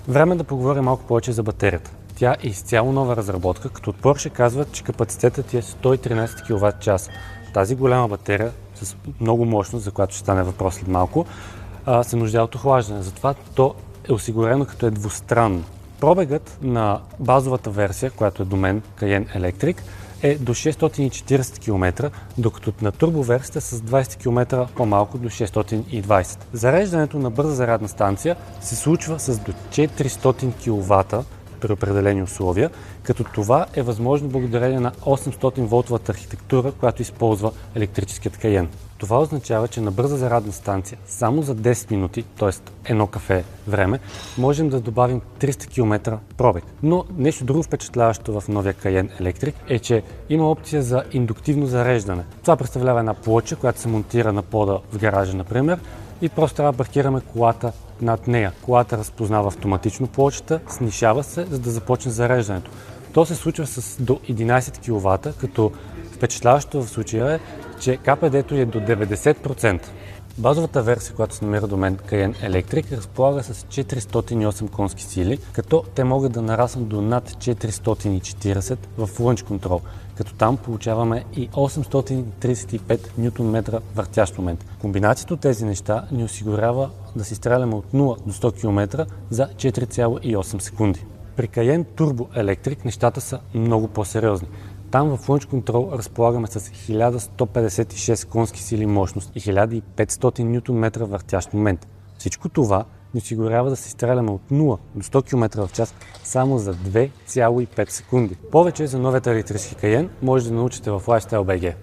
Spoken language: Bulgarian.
Време да поговорим малко повече за батерията. Тя е изцяло нова разработка, като от Porsche казват, че капацитетът е 113 кВт. Тази голяма батерия с много мощност, за която ще стане въпрос след малко, се нуждае от охлаждане. Затова то е осигурено като е двустранно. Пробегът на базовата версия, която е до мен, Cayenne Electric, е до 640 км, докато на турбоверсията с 20 км по-малко до 620. Зареждането на бърза зарядна станция се случва с до 400 кВт при определени условия, като това е възможно благодарение на 800 волтовата архитектура, която използва електрическият Cayenne. Това означава, че на бърза зарядна станция само за 10 минути, т.е. едно кафе време, можем да добавим 300 км пробег. Но нещо друго впечатляващо в новия Cayenne Electric е, че има опция за индуктивно зареждане. Това представлява една плоча, която се монтира на пода в гаража, например, и просто трябва да паркираме колата над нея. Колата разпознава автоматично плочата, снишава се, за да започне зареждането. То се случва с до 11 кВт, като впечатляващо в случая е, че КПД-то е до 90%. Базовата версия, която се намира до мен, Cayenne Electric, разполага с 408 конски сили, като те могат да нараснат до над 440 в Launch Control, като там получаваме и 835 Нм въртящ момент. Комбинацията от тези неща ни осигурява да си стреляме от 0 до 100 км за 4,8 секунди. При Cayenne Turbo Electric нещата са много по-сериозни. Там в Launch Control разполагаме с 1156 конски сили мощност и 1500 Нм въртящ момент. Всичко това ни осигурява да се стреляме от 0 до 100 км в час само за 2,5 секунди. Повече за новият електрически Cayenne може да научите в Lifestyle BG.